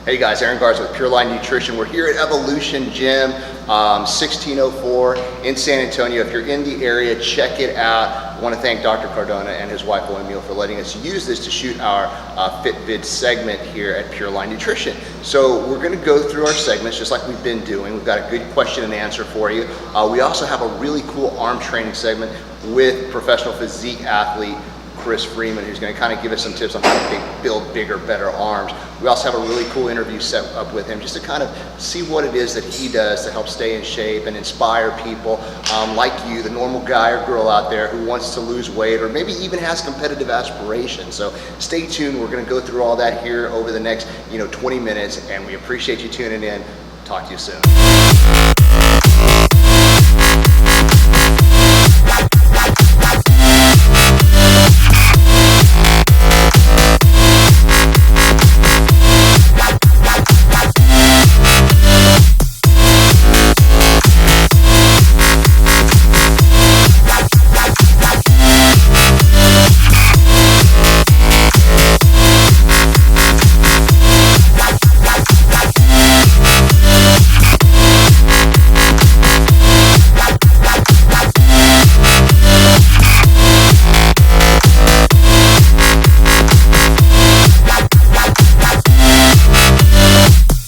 Hey guys, Aaron Garza with Pureline Nutrition. We're here at Evolution Gym, 1604 in San Antonio. If you're in the area, check it out. I want to thank Dr. Cardona and his wife Emil for letting us use this to shoot our Fit Vids segment here at Pureline Nutrition. So we're going to go through our segments just like we've been doing. We've got a good question and answer for you. We also have a really cool arm training segment with professional physique athlete Chris Freeman, who's going to kind of give us some tips on how to build bigger, better arms. We also have a really cool interview set up with him just to kind of see what it is that he does to help stay in shape and inspire people like you, the normal guy or girl out there who wants to lose weight or maybe even has competitive aspirations. So stay tuned. We're going to go through all that here over the next 20 minutes, and we appreciate you tuning in. Talk to you soon.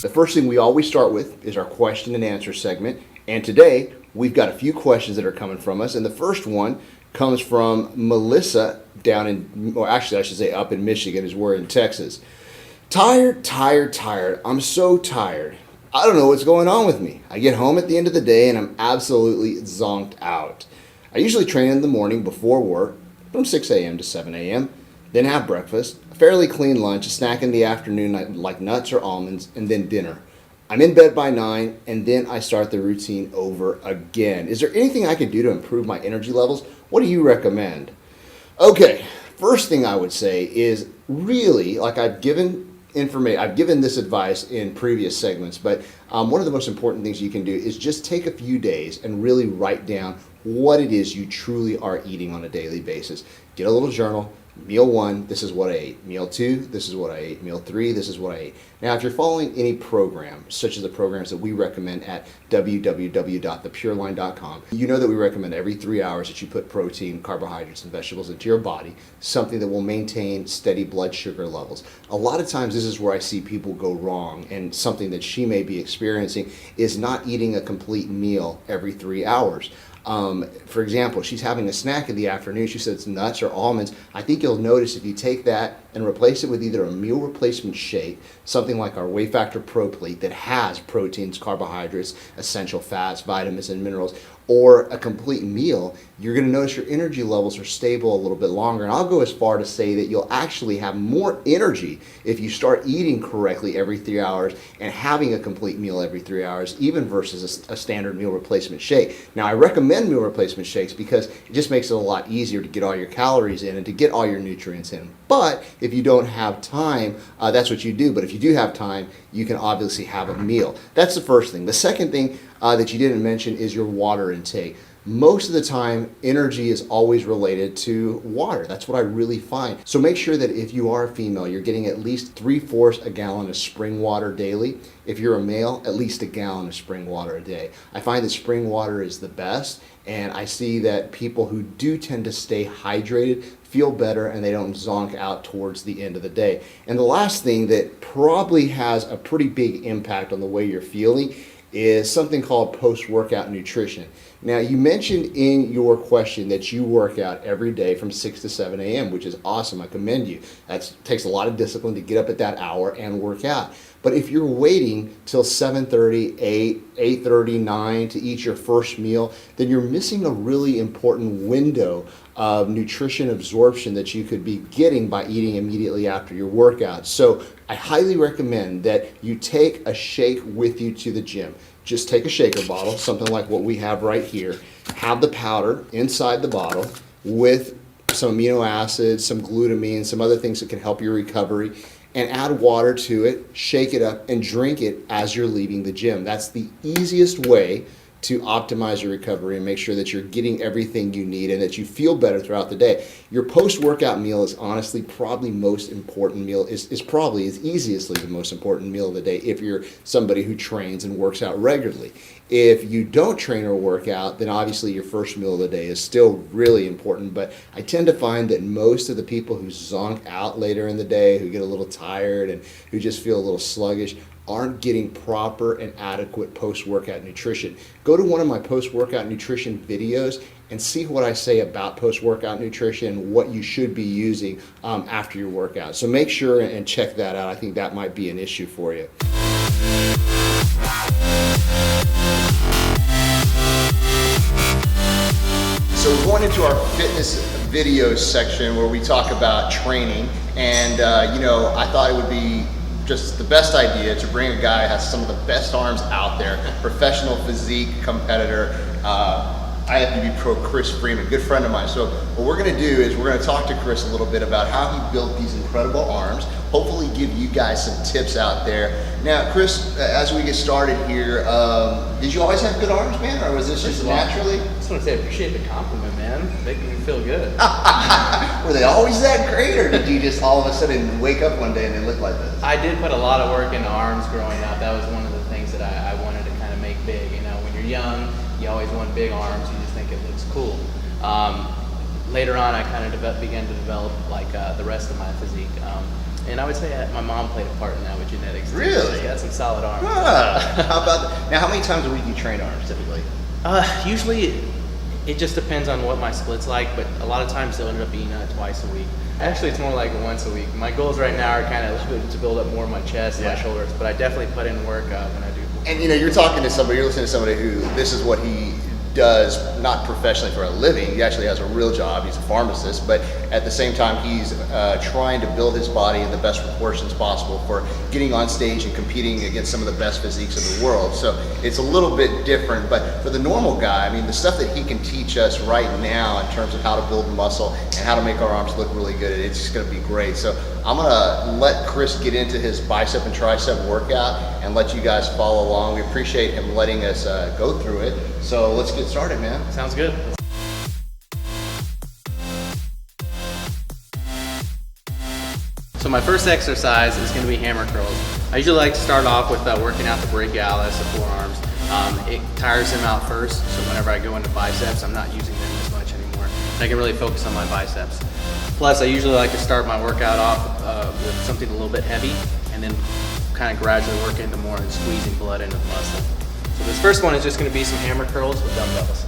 The first thing we always start with is our question and answer segment, and today we've got a few questions that are coming from us, and the first one comes from Melissa down in, or actually I should say up in Michigan, as we're in Texas. Tired. I'm so tired. I don't know what's going on with me. I get home at the end of the day and I'm absolutely zonked out. I usually train in the morning before work from 6 a.m. to 7 a.m., then have breakfast, a fairly clean lunch, a snack in the afternoon like nuts or almonds, and then dinner. I'm in bed by 9, and then I start the routine over again. Is there anything I could do to improve my energy levels? What do you recommend? Okay, first thing I would say is really, like I've given this advice in previous segments, but one of the most important things you can do is just take a few days and really write down what it is you truly are eating on a daily basis. Get a little journal. Meal 1, this is what I ate. Meal 2, this is what I ate. Meal 3, this is what I ate. Now, if you're following any program, such as the programs that we recommend at www.thepureline.com, you know that we recommend every 3 hours that you put protein, carbohydrates, and vegetables into your body, something that will maintain steady blood sugar levels. A lot of times, this is where I see people go wrong, and something that she may be experiencing is not eating a complete meal every 3 hours. For example, she's having a snack in the afternoon. She said it's nuts or almonds. I think you'll notice if you take that and replace it with either a meal replacement shake, something like our Whey Factor Pro Plate that has proteins, carbohydrates, essential fats, vitamins, and minerals, or a complete meal, you're going to notice your energy levels are stable a little bit longer. And I'll go as far to say that you'll actually have more energy if you start eating correctly every 3 hours and having a complete meal every 3 hours, even versus a standard meal replacement shake. Now, I recommend meal replacement shakes because it just makes it a lot easier to get all your calories in and to get all your nutrients in. But if you don't have time, that's what you do. But if you do have time, you can obviously have a meal. That's the first thing. The second thing that you didn't mention is your water intake. Most of the time, energy is always related to water. That's what I really find. So make sure that if you are a female, you're getting at least 3/4 a gallon of spring water daily. If you're a male, at least a gallon of spring water a day. I find that spring water is the best, and I see that people who do tend to stay hydrated feel better and they don't zonk out towards the end of the day. And the last thing that probably has a pretty big impact on the way you're feeling is something called post-workout nutrition. Now, you mentioned in your question that you work out every day from 6 to 7 a.m., which is awesome. I commend you. That takes a lot of discipline to get up at that hour and work out. But if you're waiting till 7:30, 8, 8:30, 9 to eat your first meal, then you're missing a really important window of nutrition absorption that you could be getting by eating immediately after your workout. So I highly recommend that you take a shake with you to the gym. Just take a shaker bottle, something like what we have right here. Have the powder inside the bottle with some amino acids, some glutamine, some other things that can help your recovery, and add water to it, shake it up, and drink it as you're leaving the gym. That's the easiest way to optimize your recovery and make sure that you're getting everything you need and that you feel better throughout the day. Your post-workout meal is honestly probably most important meal, is probably is easily the most important meal of the day if you're somebody who trains and works out regularly. If you don't train or work out, then obviously your first meal of the day is still really important, but I tend to find that most of the people who zonk out later in the day, who get a little tired and who just feel a little sluggish, aren't getting proper and adequate post-workout nutrition. Go to one of my post-workout nutrition videos and see what I say about post-workout nutrition, what you should be using after your workout. So make sure and check that out. I think that might be an issue for you. So we're going into our fitness videos section where we talk about training, and I thought it would be just the best idea to bring a guy who has some of the best arms out there, professional physique competitor, IFBB Pro Chris Freeman, good friend of mine. So what we're gonna do is we're gonna talk to Chris a little bit about how he built these incredible arms, hopefully give you guys some tips out there. Now, Chris, as we get started here, did you always have good arms, man, or was this just naturally? I just want to say I appreciate the compliment, man. Making me feel good. Were they always that great, or did you just all of a sudden wake up one day and they look like this? I did put a lot of work into arms growing up. That was one of the things that I wanted to kind of make big. You know, when you're young, you always want big arms. You just think it looks cool. Later on, I kind of began to develop like the rest of my physique. And I would say my mom played a part in that with genetics. Really? She's got some solid arms. How about that? Now, how many times a week do you train arms typically? Usually, it just depends on what my split's like, but a lot of times they'll end up being twice a week. Actually, it's more like once a week. My goals right now are kind of to build up more of my chest and my shoulders, but I definitely put in work when I do. And you're talking to somebody, you're listening to somebody who this is what he does, not professionally for a living. He actually has a real job. He's a pharmacist, but at the same time, he's trying to build his body in the best proportions possible for getting on stage and competing against some of the best physiques in the world. So it's a little bit different, but for the normal guy, I mean, the stuff that he can teach us right now in terms of how to build muscle and how to make our arms look really good, it's just going to be great. So I'm going to let Chris get into his bicep and tricep workout and let you guys follow along. We appreciate him letting us go through it. So let's get started, man. Sounds good. So my first exercise is going to be hammer curls. I usually like to start off with working out the brachialis, the forearms. It tires them out first, so whenever I go into biceps, I'm not using them as much anymore. And I can really focus on my biceps. Plus, I usually like to start my workout off with something a little bit heavy, and then kind of gradually work into more and squeezing blood into the muscle. So this first one is just going to be some hammer curls with dumbbells.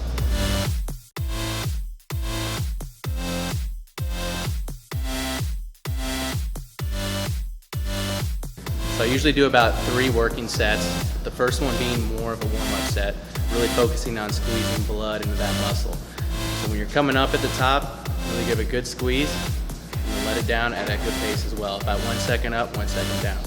So I usually do about 3 working sets, the first one being more of a warm-up set, really focusing on squeezing blood into that muscle. So when you're coming up at the top, really give a good squeeze, and then let it down at a good pace as well, about 1 second up, 1 second down.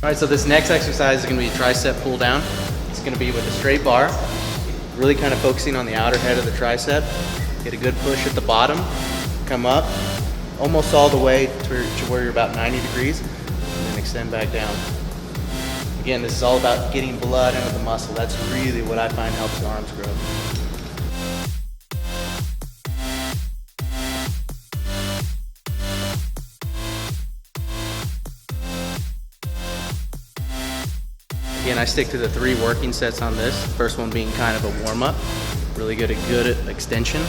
All right, so this next exercise is going to be tricep cooldown. It's going to be with a straight bar, really kind of focusing on the outer head of the tricep. Get a good push at the bottom, come up almost all the way to where you're about 90 degrees, and then extend back down. Again, this is all about getting blood into the muscle. That's really what I find helps the arms grow. Again, I stick to the 3 working sets on this. First one being kind of a warm-up, really good extension.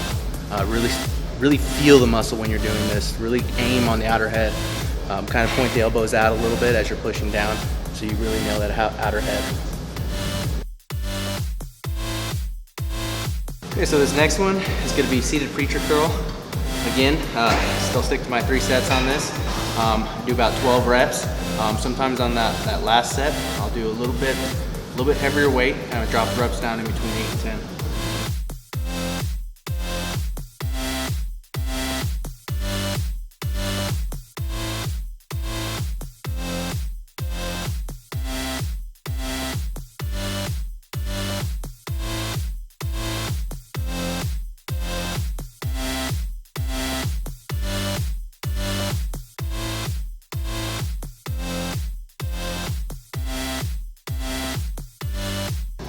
Really feel the muscle when you're doing this. Really aim on the outer head. Kind of point the elbows out a little bit as you're pushing down, so you really nail that outer head. Okay, so this next one is going to be seated preacher curl. Again, still stick to my 3 sets on this. Do about 12 reps. Sometimes on that last set, I'll do a little bit heavier weight, kind of drop the reps down in between 8 and 10.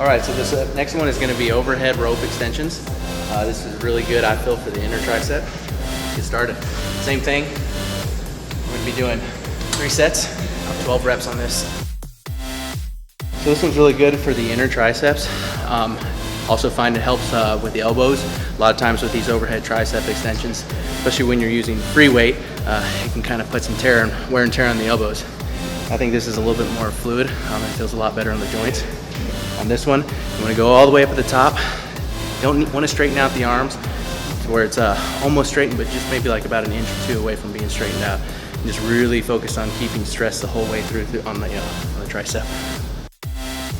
All right, so this next one is going to be overhead rope extensions. This is really good, I feel, for the inner tricep. Let's get started. Same thing. We're going to be doing 3 sets, 12 reps on this. So this one's really good for the inner triceps. Also find it helps with the elbows. A lot of times with these overhead tricep extensions, especially when you're using free weight, it can kind of put some wear and tear on the elbows. I think this is a little bit more fluid. It feels a lot better on the joints. On this one, you want to go all the way up at the top. You don't want to straighten out the arms to where it's almost straightened, but just maybe like about an inch or 2 away from being straightened out. And just really focus on keeping stress the whole way through on the tricep.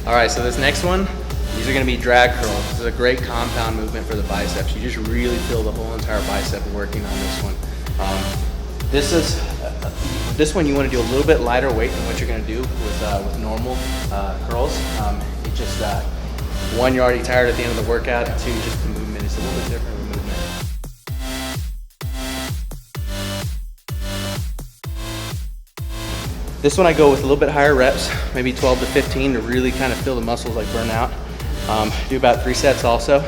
All right, so this next one, these are going to be drag curls. This is a great compound movement for the biceps. You just really feel the whole entire bicep working on this one. This one you want to do a little bit lighter weight than what you're going to do with normal curls. It just one, you're already tired at the end of the workout, and 2, just the movement is a little bit different of a movement. This one I go with a little bit higher reps, maybe 12 to 15 to really kind of feel the muscles like burn out. Do about 3 sets also.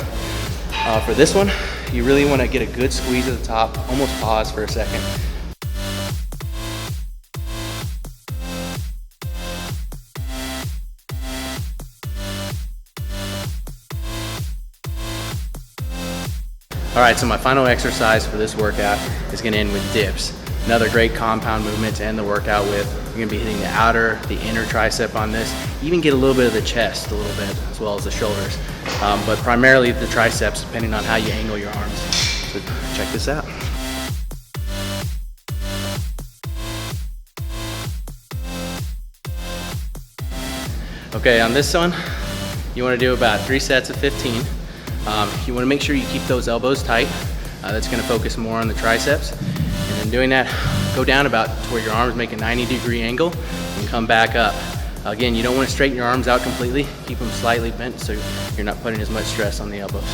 For this one, you really want to get a good squeeze at the top, almost pause for a second. All right, so my final exercise for this workout is going to end with dips. Another great compound movement to end the workout with. You're going to be hitting the outer, the inner tricep on this. Even get a little bit of the chest a little bit, as well as the shoulders. But primarily the triceps, depending on how you angle your arms. So check this out. Okay, on this one, you want to do about 3 sets of 15. You want to make sure you keep those elbows tight. That's going to focus more on the triceps. And then doing that, go down about to where your arms make a 90-degree angle and come back up. Again, you don't want to straighten your arms out completely. Keep them slightly bent so you're not putting as much stress on the elbows.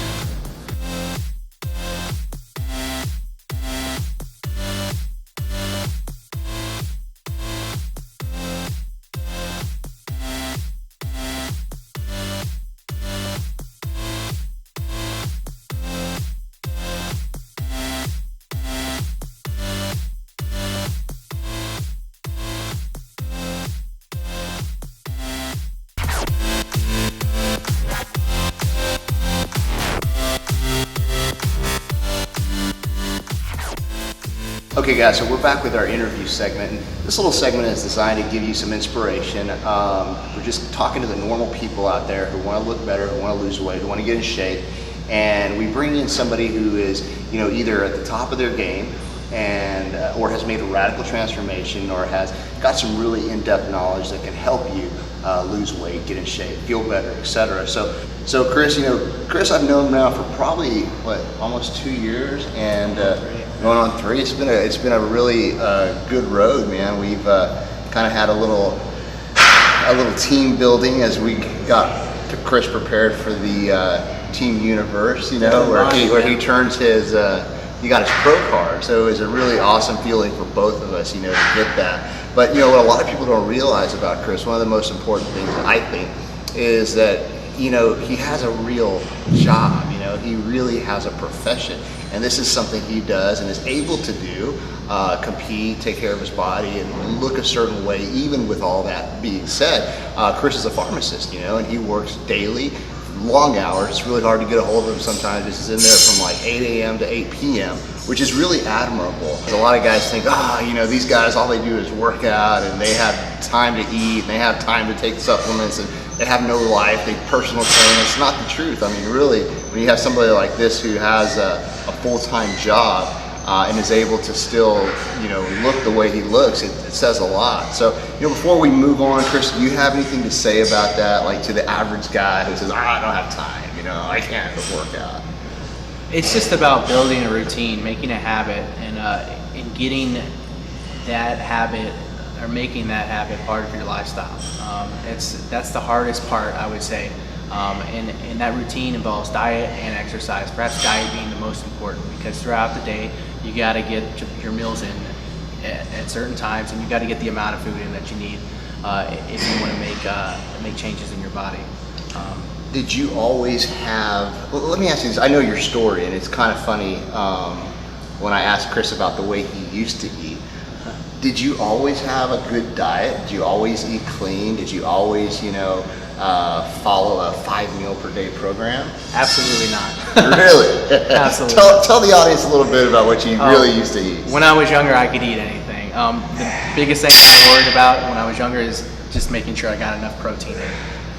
Okay guys, so we're back with our interview segment. And this little segment is designed to give you some inspiration. We're just talking to the normal people out there who want to look better, who want to lose weight, who want to get in shape. And we bring in somebody who is, either at the top of their game and or has made a radical transformation or has got some really in-depth knowledge that can help you lose weight, get in shape, feel better, etc. So Chris, Chris I've known now for probably almost 2 years, and going on 3. It's been a really good road, man. We've kind of had a little team building as we got Chris prepared for the Team Universe, where he turns his he got his pro card. So it was a really awesome feeling for both of us, to get that. But what a lot of people don't realize about Chris, one of the most important things I think is that he has a real job. He really has a profession, and this is something he does and is able to do, compete, take care of his body, and look a certain way. Even with all that being said, Chris is a pharmacist, and he works daily, long hours. It's really hard to get a hold of him sometimes. He's in there from like 8 a.m. to 8 p.m., which is really admirable. A lot of guys think, these guys, all they do is work out, and they have time to eat, and they have time to take supplements, and they have no life, they personal train. It's not the truth. I mean, really, when you have somebody like this who has a full-time job and is able to still, look the way he looks, it says a lot. So, before we move on, Chris, do you have anything to say about that, like to the average guy who says, I don't have time, I can't work out? It's just about building a routine, making a habit, and getting that habit or making that habit part of your lifestyle. That's the hardest part, I would say. And that routine involves diet and exercise, perhaps diet being the most important, because throughout the day you got to get your meals in at certain times, and you got to get the amount of food in that you need if you want to make changes in your body. Did you always have, well, let me ask you this, I know your story and it's kind of funny when I asked Chris about the way he used to eat. Did you always have a good diet? Did you always eat clean? Did you always, follow a 5 meal per day program? Absolutely not. Really? Absolutely. Tell the audience a little bit about what you really used to eat. When I was younger, I could eat anything. The biggest thing I worried about when I was younger is just making sure I got enough protein in.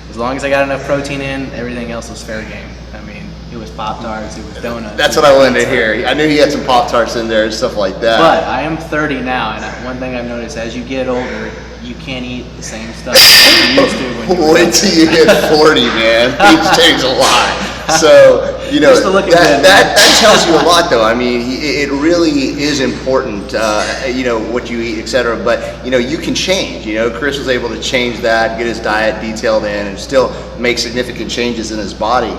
As long as I got enough protein in, everything else was fair game. I mean, it was Pop-Tarts, it was donuts. That's what I wanted to hear. I knew he had some Pop-Tarts in there and stuff like that. But I am 30 now, and one thing I've noticed, as you get older, you can't eat the same stuff that you used to when you were Wait till you get 40, man. Things change a lot. So, Just to look at that tells you a lot, though. I mean, it really is important, what you eat, et cetera. But, you can change. Chris was able to change that, get his diet detailed in, and still make significant changes in his body.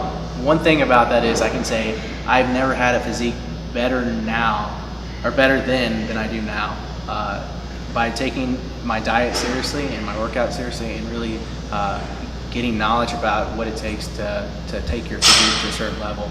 One thing about that is I can say I've never had a physique better now, or better then than I do now. By taking my diet seriously and my workout seriously and really getting knowledge about what it takes to take your physique to a certain level.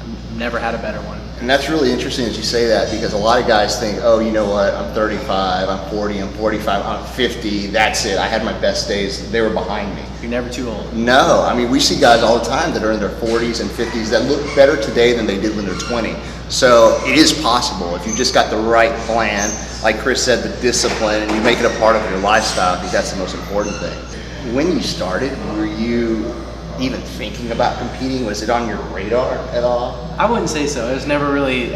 I've never had a better one. And that's really interesting that you say that, because a lot of guys think, oh, you know what, I'm 35, I'm 40, I'm 45, I'm 50, that's it. I had my best days, they were behind me. You're never too old. No, I mean, we see guys all the time that are in their 40s and 50s that look better today than they did when they're 20. So it is possible if you just got the right plan, like Chris said, the discipline, and you make it a part of your lifestyle. I think that's the most important thing. When you started, were you even thinking about competing? Was it on your radar at all? I wouldn't say so. It was never really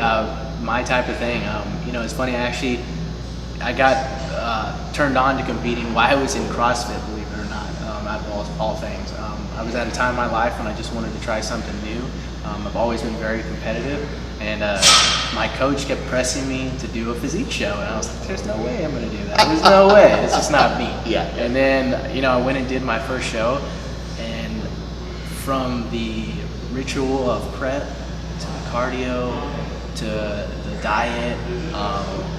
my type of thing. It's funny, I got turned on to competing while I was in CrossFit, believe it or not, out of all things. I was at a time in my life when I just wanted to try something new. I've always been very competitive, and my coach kept pressing me to do a physique show, and I was like, there's no way I'm going to do that. There's no way. It's just not me. Yeah. And then, I went and did my first show, and from the ritual of prep to the cardio to the diet,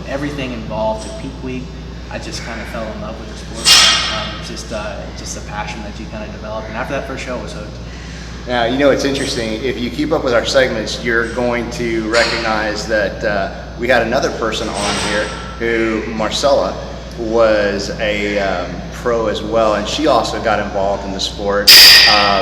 everything involved to peak week, I just kind of fell in love with the sport. Just a passion that you kind of develop, and after that first show, I was hooked. Now, it's interesting. If you keep up with our segments, you're going to recognize that we had another person on here who, Marcella, was a pro as well, and she also got involved in the sport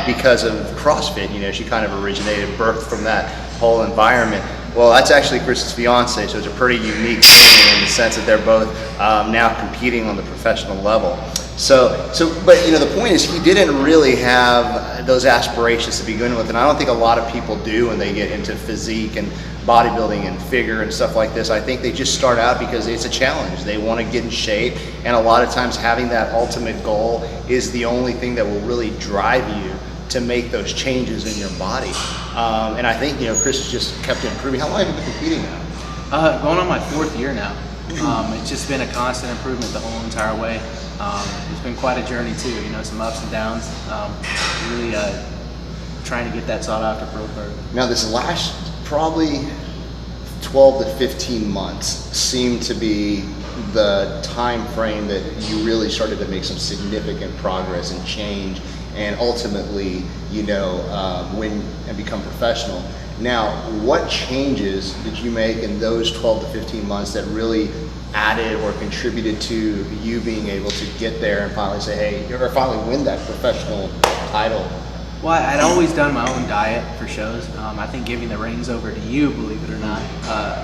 because of CrossFit. She kind of originated, birthed from that whole environment. Well, that's actually Chris's fiance, so it's a pretty unique thing in the sense that they're both now competing on the professional level. But the point is, he didn't really have those aspirations to begin with, and I don't think a lot of people do when they get into physique and bodybuilding and figure and stuff like this. I think they just start out because it's a challenge. They want to get in shape, and a lot of times having that ultimate goal is the only thing that will really drive you to make those changes in your body. And I think Chris has just kept improving. How long have you been competing now? Going on my 4th year now. It's just been a constant improvement the whole entire way. It's been quite a journey too, some ups and downs. Really trying to get that sought after pro card. Now this last probably 12 to 15 months seemed to be the time frame that you really started to make some significant progress and change, and ultimately, win and become professional. Now, what changes did you make in those 12 to 15 months that really added or contributed to you being able to get there and finally say, hey, or finally win that professional title? Well, I'd always done my own diet for shows. I think giving the reins over to you, believe it or not,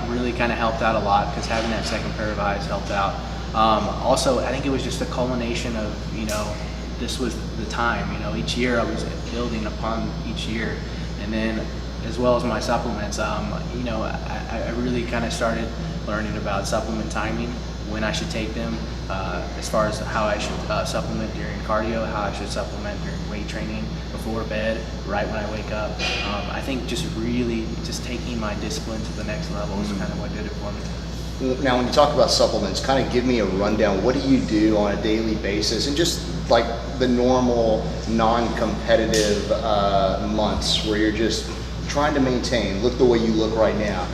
really kind of helped out a lot, because having that second pair of eyes helped out. Also, I think it was just a culmination of, this was the time. Each year I was building upon each year. And then, as well as my supplements, I really kind of started learning about supplement timing, when I should take them, as far as how I should supplement during cardio, how I should supplement during weight training, before bed, right when I wake up. I think just taking my discipline to the next level is kind of what did it for me. Now, when you talk about supplements, kind of give me a rundown. What do you do on a daily basis, and just like the normal non-competitive months where you're just trying to maintain, look the way you look right now?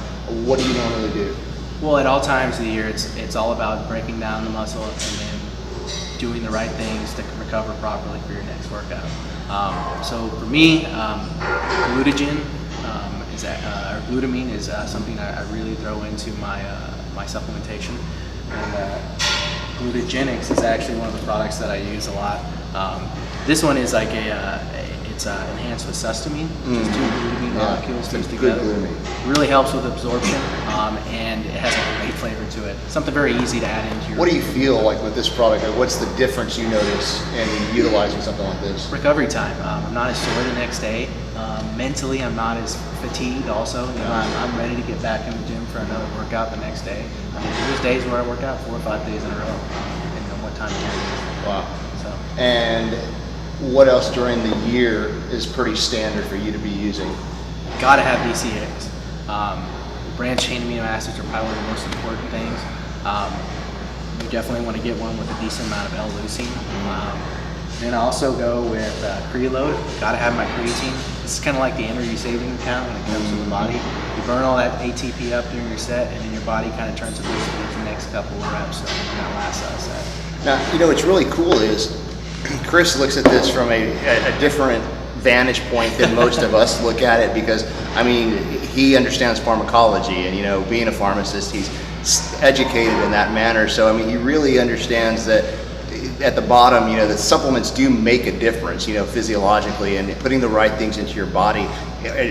What do you normally do? Well, at all times of the year, it's all about breaking down the muscle and then doing the right things to recover properly for your next workout. So for me, glutamine is something I really throw into my supplementation, and glutagenics is actually one of the products that I use a lot. This one is like it's enhanced with sustamin, which is 2 glutamine molecules mixed together. Really helps with absorption, and it has a great flavor to it. Something very easy to add into your. What do you feel like with this product? Or what's the difference you notice in utilizing something like this? Recovery time. I'm not as sore the next day. Mentally, I'm not as fatigued. Also, I'm ready to get back in the gym for another workout the next day. I mean, there's days where I work out 4 or 5 days in a row, depending on what time it is. Wow. So. And what else during the year is pretty standard for you to be using? Gotta have BCAAs. Branched chain amino acids are probably one of the most important things. You definitely want to get one with a decent amount of L-leucine. Then I also go with Creload. Gotta have my creatine. This is kind of like the energy saving account when it comes to the body. You burn all that ATP up during your set, and then your body kind of turns to boost for the next couple of reps, so that last set. Now, what's really cool is Chris looks at this from a different vantage point than most of us look at it, because, I mean, he understands pharmacology, and, being a pharmacist, he's educated in that manner. So, I mean, he really understands that at the bottom, that supplements do make a difference, physiologically, and putting the right things into your body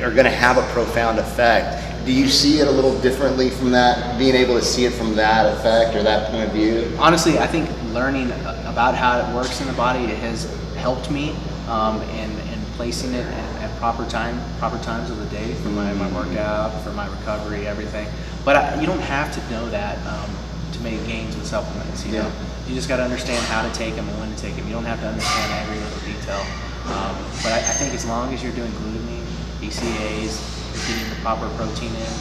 are going to have a profound effect. Do you see it a little differently from that, being able to see it from that effect or that point of view? Honestly, I think learning about how it works in the body has helped me in placing it at proper times of the day for my workout, for my recovery, everything. But you don't have to know that to make gains with supplements. You know, you just got to understand how to take them and when to take them. You don't have to understand every little detail. But I think as long as you're doing glutamine, BCAAs, you're getting the proper protein in,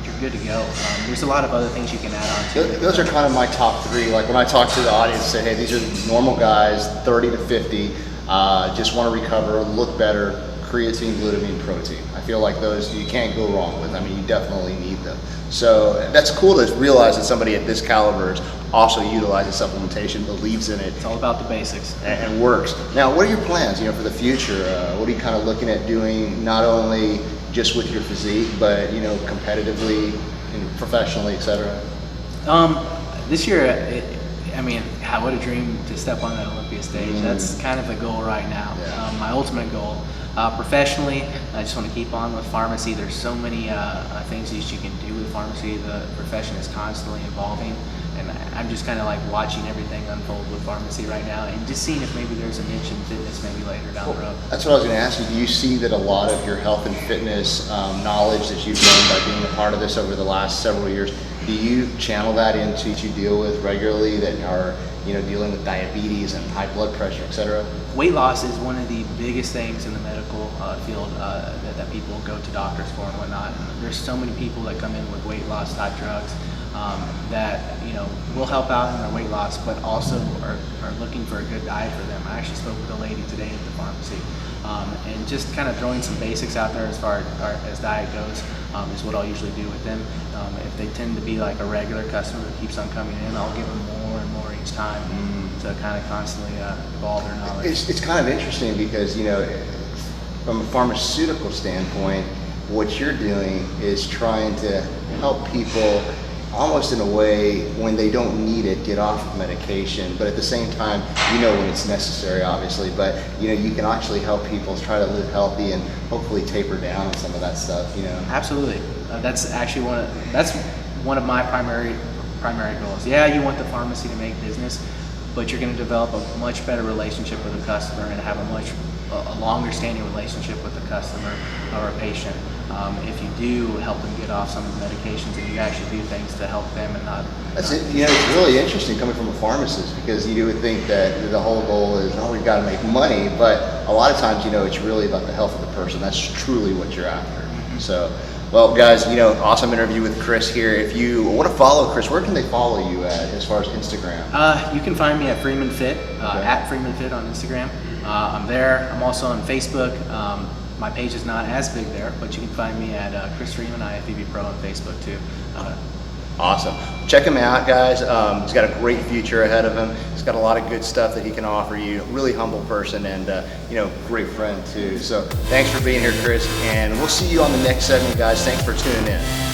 you're good to go. There's a lot of other things you can add on to it. Those are kind of my top 3. Like when I talk to the audience, say, hey, these are normal guys, 30 to 50, just want to recover, look better, creatine, glutamine, protein. I feel like those you can't go wrong with. I mean, you definitely need them. So that's cool to realize that somebody at this caliber is also utilizing supplementation, believes in it. It's all about the basics. And works. Now, what are your plans, for the future? What are you kind of looking at doing, not only just with your physique, but, competitively and professionally, etc.? This year, what a dream to step on that Olympia stage. That's kind of the goal right now. Yeah. My ultimate goal. Professionally, I just want to keep on with pharmacy. There's so many things that you can do with pharmacy. The profession is constantly evolving, and I'm just kind of like watching everything unfold with pharmacy right now, and just seeing if maybe there's a niche in fitness maybe later down the road. That's what I was going to ask you. Do you see that a lot of your health and fitness knowledge that you've learned by being a part of this over the last several years, do you channel that into what you deal with regularly that are dealing with diabetes and high blood pressure, etc.? Weight loss is one of the biggest things in the medical field that people go to doctors for and whatnot. And there's so many people that come in with weight loss type drugs that will help out in their weight loss, but also are looking for a good diet for them. I actually spoke with a lady today at the pharmacy, and just kind of throwing some basics out there as far as diet goes is what I'll usually do with them. If they tend to be like a regular customer that keeps on coming in, I'll give them more and more each time to kind of constantly evolve their knowledge. It's kind of interesting because, from a pharmaceutical standpoint, what you're doing is trying to help people almost in a way when they don't need it, get off of medication, but at the same time, when it's necessary, obviously, but you can actually help people try to live healthy and hopefully taper down on some of that stuff, Absolutely. That's actually one of my primary goals. Yeah, you want the pharmacy to make business, but you're going to develop a much better relationship with the customer and have a longer standing relationship with the customer or a patient. If you do help them get off some of the medications and you actually do things to help them and not... That's it. It's really interesting coming from a pharmacist, because you would think that the whole goal is, we've got to make money, but a lot of times, it's really about the health of the person. That's truly what you're after. So, well, guys, awesome interview with Chris here. If you want to follow Chris, where can they follow you at as far as Instagram? You can find me at Freeman Fit, at Freeman Fit on Instagram. I'm there. I'm also on Facebook. My page is not as big there, but you can find me at Chris Freeman IFBB PRO on Facebook too. Awesome. Check him out, guys. He's got a great future ahead of him. He's got a lot of good stuff that he can offer you. Really humble person and, great friend too. So thanks for being here, Chris. And we'll see you on the next segment, guys. Thanks for tuning in.